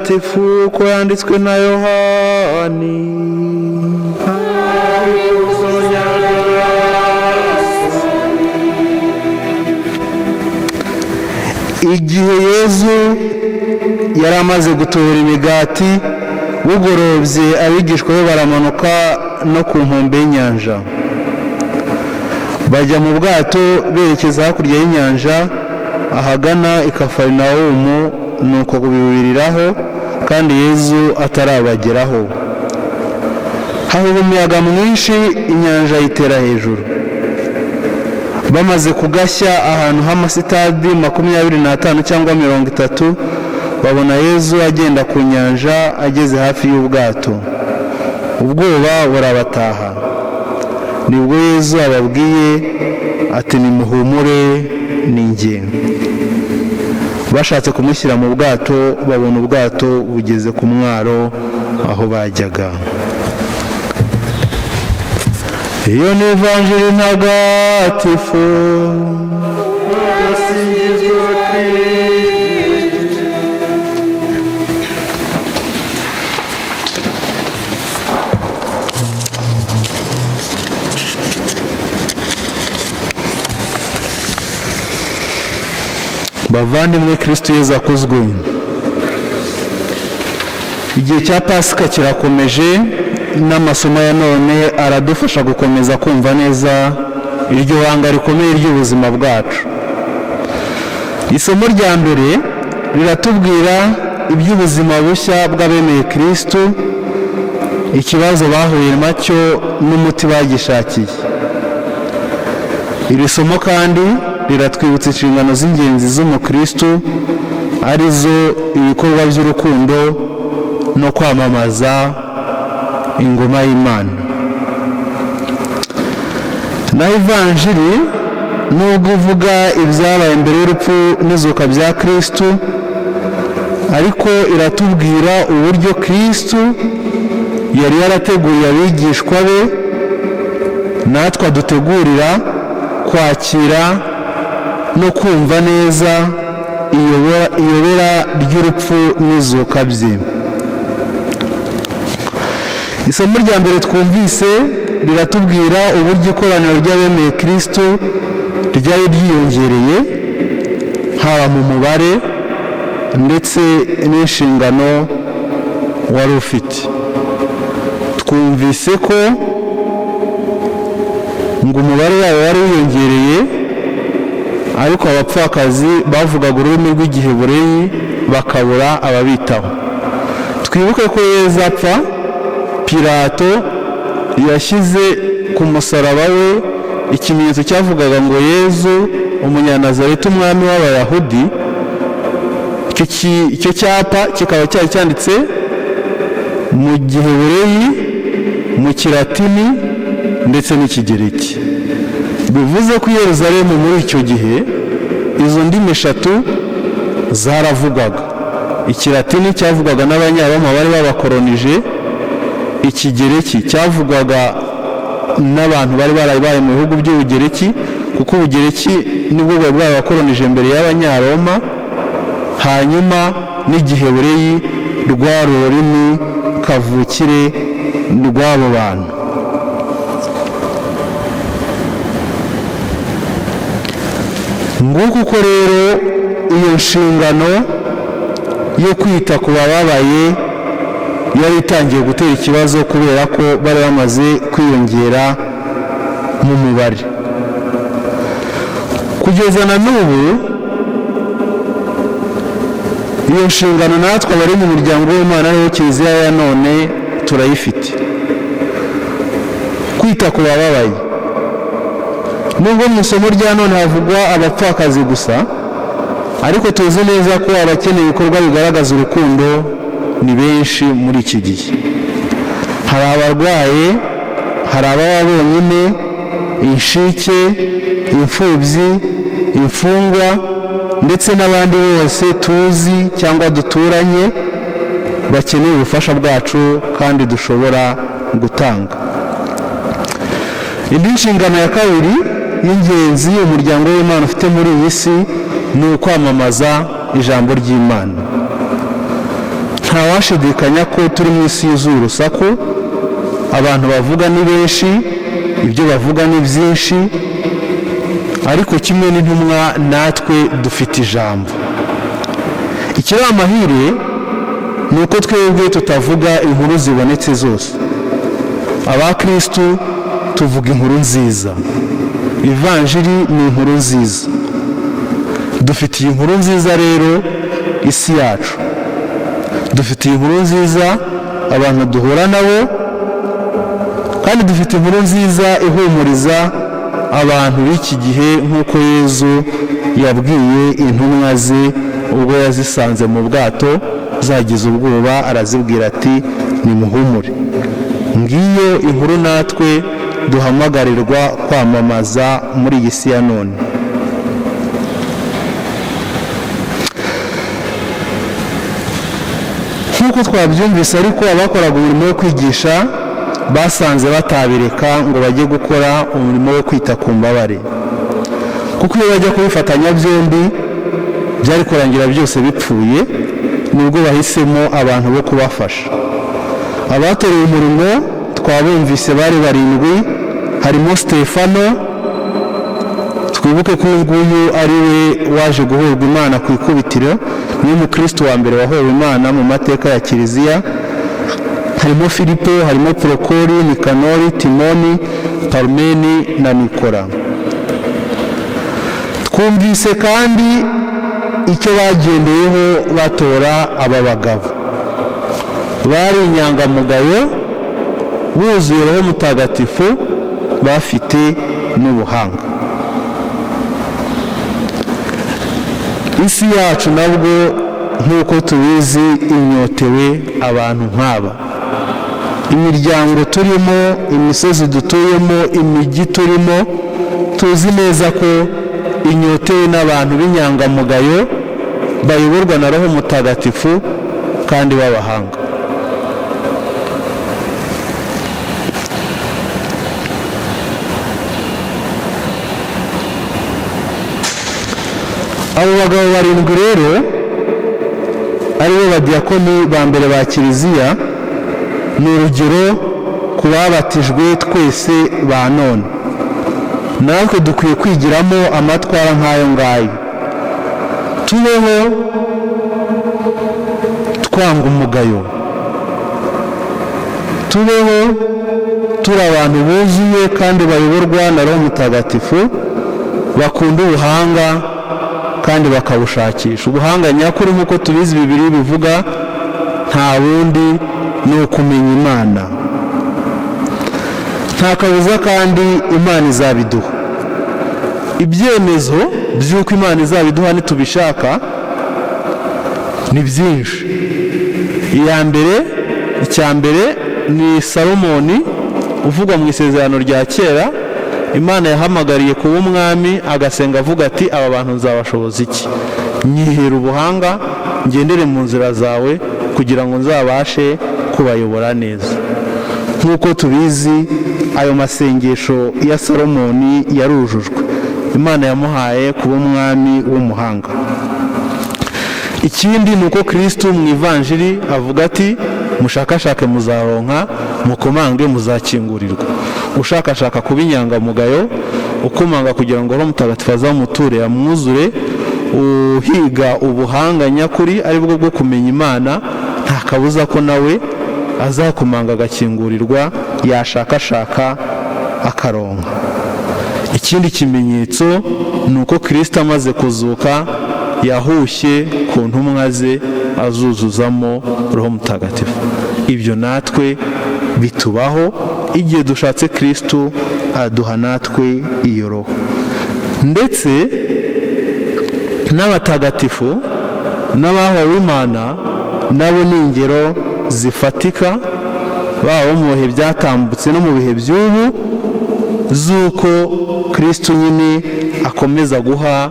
Mutagatifu uko yanditswe na Yohani. Igihe Yezu yari amaze gutobora imigati, bugorobye abigishwa be baramanuka no ku nkombe y'inyanja. Bajya mu bwato berekeza hakurya y'inyanja ahagana i Kafarinawumu, nuko biburiraho kandi Yezu atarabageraho. Hahuha umuyaga mwinshi, inyanja yitera hejuru. Bamaze kugashya ahantu h'amasitadi 25 cyangwa 30, babona Yezu agenda ku nyanja ageze hafi y'ubwato. Ubwoba burabataha. Nibwo Yezu ababwiye ati nimuhumure ni njye. Bashatse kumushyira mu bwato, babona ubwato bugeze ku mwaro aho bajyaga. Iyo ni Evanjiri ntagatifu. Bavandimwe, Kristo Yezu akuzwe. Igihe cya Pasika kirakomeje, n'amasomo ya none aradufasha gukomeza kumva neza iryo banga rikomeye ry'ubuzima bwacu. Isomo rya mbere riratubwira iby'ubuzima bushya bw'abemeye Kristo, ikibazo bahuye nacyo n'umuti bagishakiye. Iri somo kandi riratwibutsa inshingano z'ingenzi z'umukristo, arizo ibikorwa by'urukundo no kwamamaza ingoma y'Imana. Na Evanjiri nubwo ivuga ibyabaye mbere y'urupfu n'izuka bya Kristo, ariko iratubwira uburyo Kristo yari yarateguriye abigishwa be, natwe adutegurira kwakira no kumva neza iyobera ry'urupfu n'izuka bye. Isomo rya mbere twumvise riratubwira uburyo ikoraniro ry'abemeye Kristo ryari ryiyongereye, haba mu mubare ndetse n'inshingano wari ufite. Twumvise ko ngo umubare wabo wari wiyongereye, ariko abapfakazi bavugaga ururimi rw'Igiheburayi bakabura ababitaho. Twibuke ko Yezu apfa, Pilato yashyize ku musaraba we ikimenyetso cyavugaga ngo Yezu umunyanazareti, umwami w'Abayahudi. Icyo cyapa kikaba cyari cyanditse mu Giheburayi, mu Kilatini ndetse n'Ikigereki. Bivuze ko i Yerusalemu muri icyo gihe izo ndimi eshatu zaravugwaga. Ikilatini cyavugaga n'Abanyaroma bari babakoronije, Ikigereki cyavugwaga n'abantu bari barabaye mu bihugu by'Ubugereki, kuko Ubugereki nibwo bwari bwabakoronije mbere y'Abanyaroma. Hanyuma n'Igiheburayi rwari ururimi kavukire rw'abo bantu. Nguko uko rero iyo nshingano yo kwita ku bababaye yari itangiye gutera ikibazo, kubera ko bari bamaze kwiyongera mu mubare. Kugeza na n'ubu iyo nshingano natwe abari mu muryango w'Imana ariwo Kiliziya ya none turayifite, kwita ku bababaye. Nubwo mu isomo rya none havugwa abapfakazi gusa, ariko tuzi neza ko abakeneye ibikorwa bigaragaza urukundo ni benshi muri iki gihe. Hari abarwaye, hari ababa bonyine, inshike, imfubyi, imfungwa, ndetse n'abandi bose tuzi cyangwa duturanye bakeneye ubufasha bwacu kandi dushobora gutanga. Indi nshingano ya kabiri y'ingenzi umuryango w'Imana ufite muri iyi si ni ukwamamaza ijambo ry'Imana. ntawashidikanya ko turi mu isi yuzuye urusaku, abantu bavuga ni benshi, ibyo bavuga ni byinshi, ariko kimwe n'intumwa natwe dufite ijambo. Ikiri amahire ni uko twebwe tutavuga inkuru zibonetse zose. Abakristu tuvuga inkuru nziza. Ivanjiri ni inkuru nziza. Dufitiye inkuru nziza rero isi yacu, dufitiye inkuru nziza abantu duhura nabo, kandi dufite inkuru nziza ihumuriza abantu b'iki gihe, nk'uko Yezu yabwiye intumwa ze ubwo yazisanze mu bwato zagize ubwoba, arazibwira ati nimuhumure. Ngiyo inkuru natwe duhamagarirwa kwamamaza muri iyi si ya none. Nk'uko twabyumvise ariko abakoraga umurimo wo kwigisha basanze batabireka ngo bajye gukora umurimo wo kwita ku mbabare, kuko iyo bajya kubifatanya byombi byari kurangira byose bipfuye. Nubwo bahisemo abantu bo kubafasha. Abatoreye umurimo twabumvise bari 7, harimo Stefano, twibuke ko nguyu ari we waje guhorwa Imana ku ikubitiro, ni umukristo wa mbere wahowe Imana mu mateka ya Kiliziya. Harimo Filipo, harimo Prokori, Nikanori, Timoni, Parmeni na Nikora. Twumvise kandi icyo bagendeyeho batora aba bagabo. Bari inyangamugayo, buzuye Roho Mutagatifu, bafite n'ubuhanga. Isi yacu nabwo nk'uko tubizi inyotewe abantu nk'aba. Imiryango turimo, imisozi dutuyemo, imijyi turimo, tuzi neza ko inyotewe n'abantu b'inyangamugayo bayoborwa na Roho Mutagatifu kandi b'abahanga. Abo bagabo 7 rero aribo badiyakoni ba mbere ba Kiliziya, ni urugero ku babatijwe twese ba none. Natwe dukwiye kwigiramo amatwara nk'ayo ngayo. Tubeho twanga umugayo, tubeho turi abantu buzuye kandi bayoborwa na Roho Mutagatifu, bakunda ubuhanga kandi bakabushakisha. Ubuhanga nyakuri nk'uko tubizi Bibiliya bivuga nta wundi ni ukumenya Imana. Nta kabuza kandi Imana izabiduha. Ibyemezo by'uko Imana izabiduha nitubishaka ni byinshi. Icya mbere ni Salomoni uvugwa mu isezerano rya kera. Imana yahamagariye kuba umwami, agasenga avuga ati aba bantu nzabashoboza iki? Nyihera ubuhanga, ngendere mu nzira zawe kugira ngo nzabashe kubayobora neza. Nk'uko tubizi ayo masengesho ya Salomoni yarujujwe. Imana yamuhaye kuba umwami w'umuhanga. Ikindi ni uko Kristo mu Ivanjiri avuga ati mushakashake muzaronka, mukomange muzakingurirwa. Ushakashaka kuba inyangamugayo, ukomanga kugira ngo Roho Mutagatifu azamuture amwuzure, uhiga ubuhanga nyakuri ari bwo bwo kumenya Imana, nta kabuza ko nawe azakomanga agakingurirwa, yashakashaka akaronka. Ikindi kimenyetso ni uko Kristo amaze kuzuka yahushye ku ntumwa ze azuzuzamo Roho Mutagatifu. Ibyo natwe bitubaho igihe dushatse Kristo aduha natwe iyo roho. Ndetse n'abatagatifu n'abahawe Imana nabo ni ingero zifatika, baba mu bihe byatambutse no mu bihe by'ubu, z'uko Kristo nyine akomeza guha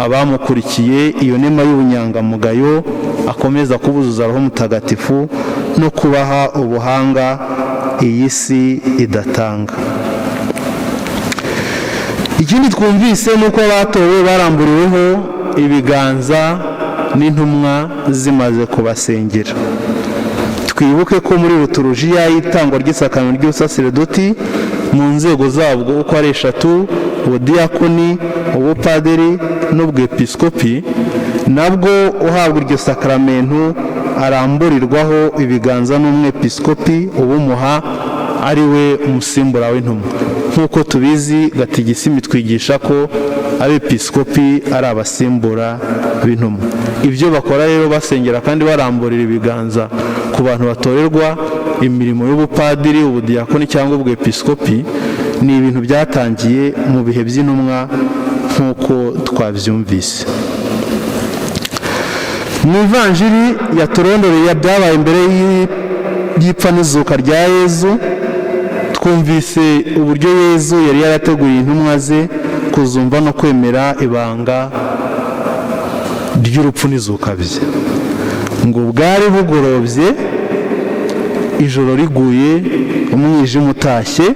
abamukurikiye iyo nema y'ubunyangamugayo, akomeza kubuzuza Roho Mutagatifu no kubaha ubuhanga iyi si idatanga. Ikindi twumvise ni uko abatowe baramburiweho ibiganza n'intumwa zimaze kubasengera. twibuke ko muri liturujia y'itangwa ry'isakaramentu ry'ubusaserdoti mu nzego zabwo uko ari 3, ubudiyakoni, ubupadiri n'ubwepiskopi, nabwo uhabwa iryo sakaramentu aramburirwaho ibiganza n'umwepiskopi ubumuha ari we umusimbura w'intumwa. Nk'uko tubizi gatigisimu twigisha ko abepiskopi ari abasimbura b'intumwa. Ibyo bakora rero basengera kandi baramburira ibiganza ku bantu batorerwa imirimo y'ubupadiri, ubudiyakoni cyangwa ubwepiskopi, ni ibintu byatangiye mu bihe by'intumwa nk'uko twabyumvise. Mu ivanjiri yaturondoreye byabaye imbere y'ipfa n'izuka rya Yezu, twumvise uburyo Yezu yari yarateguriye intumwa ze kuzumva no kwemera ibanga ry'urupfu n'izuka bye. Ngo bwari bugorobye, ijoro riguye, umwijima utashye,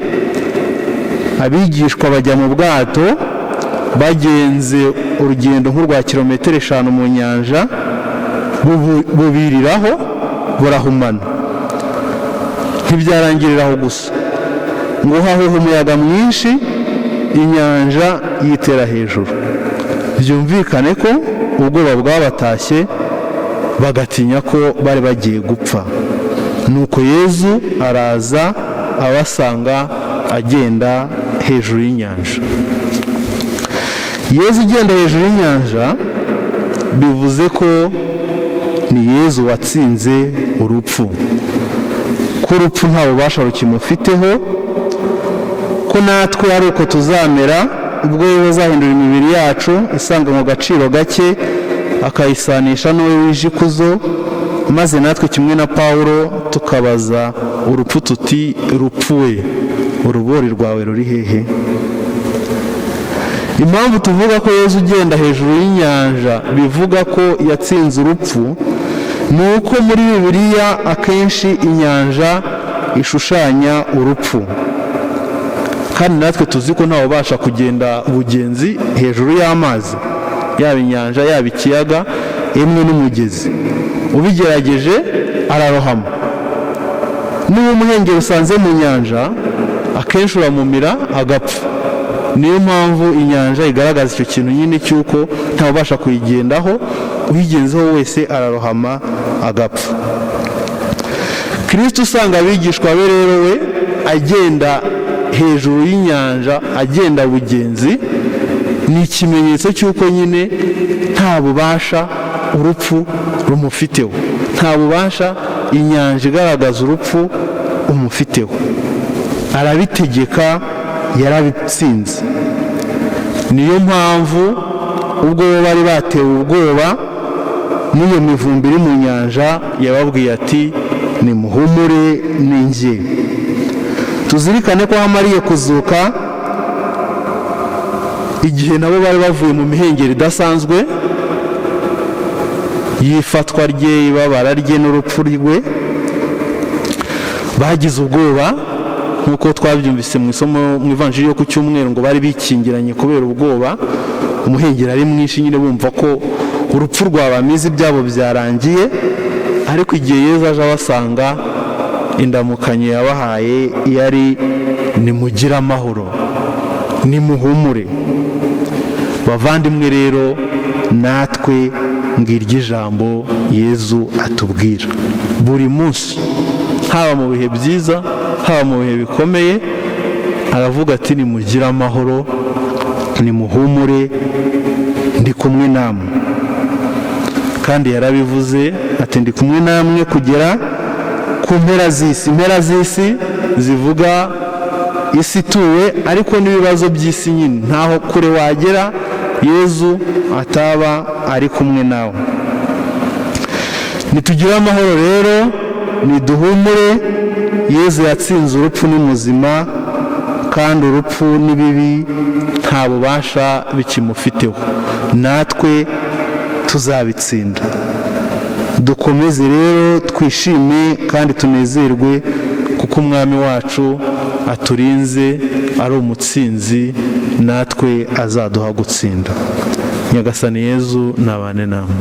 abigishwa bajya mu bwato, bagenze urugendo nk'urwa kilometero 5 mu nyanja, bubiriraho burahumana. Ntibyarangiriraho gusa, ngo hahuha umuyaga mwinshi, inyanja yitera hejuru. Byumvikane ko ubwoba bwabatashye, bagatinya ko bari bagiye gupfa. Nuko Yezu araza abasanga agenda hejuru y'inyanja. Yezu ugenda hejuru y'inyanja bivuze ko ni Yezu watsinze urupfu, ko urupfu nta bubasha rukimufiteho, ko natwe ari uko tuzamera ubwo Yezu azahindura imibiri yacu isanga mu gaciro gake akayisanisha n'uwe wije ikuzo, maze natwe kimwe na Pawulo tukabaza urupfu tuti, rupfu we, urubori rwawe ruri hehe? Impamvu tuvuga ko Yezu ugenda hejuru y'inyanja bivuga ko yatsinze urupfu, ni uko muri Bibiliya akenshi inyanja ishushanya urupfu, kandi natwe tuzi ko ntawe ubasha kugenda ubugenzi hejuru y'amazi, yaba inyanja yaba ikiyaga emwe n'umugezi. Ubigerageje ararohama. Niba umuhengeri usanze mu nyanja akenshi uramumira agapfa. Niyo mpamvu inyanja igaragaza icyo kintu nyine cy'uko ntawe ubasha kuyigendaho, uyigenzeho wese ararohama agapfa. Kristo usanga abigishwa be rero we agenda hejuru y'inyanja, agenda bugenzi, ni ikimenyetso cy'uko nyine nta bubasha urupfu rumufiteho, nta bubasha inyanja igaragaza urupfu umufiteho. Arabitegeka, yarabitsinze. Niyo mpamvu ubwo bari batewe ubwoba n'iyo mivumbi iri mu nyanja, yababwiye ati nimuhumure ni njye. Tuzirikane ko hamariye kuzuka igihe nabo bari bavuye mu mihengeri idasanzwe yifatwa rye, ibabara rye n'urupfu rwe, bagize ubwoba nk'uko twabyumvise mu isomo mu ivanjiri yo ku cyumweru, ngo bari bikingiranye kubera ubwoba, umuhengeri ari mwinshi nyine bumva ko urupfu rwabamize, ibyabo byarangiye. Ariko igihe Yezu aje abasanga, indamukanyo yabahaye yari nimugire amahoro, nimuhumure. Bavandimwe rero, natwe ngiryo ijambo Yezu atubwira buri munsi, haba mu bihe byiza haba mu bihe bikomeye, aravuga ati nimugire amahoro, nimuhumure, ndi kumwe namwe. Kandi yarabivuze ati ndi kumwe namwe kugera ku mpera z'isi. Impera z'isi zivuga isi ituwe, ariko n'ibibazo by'isi nyine ntaho kure wagera Yezu ataba ari kumwe nawe. Nitugire amahoro rero, niduhumure. Yezu yatsinze urupfu, ni muzima, kandi urupfu n'ibibi nta bubasha bikimufiteho. Natwe tuzabitsinda. Dukomeze rero twishime kandi tunezerwe, kuko umwami wacu aturinze, ari umutsinzi, natwe azaduha gutsinda. Nyagasani Yezu nabane namwe.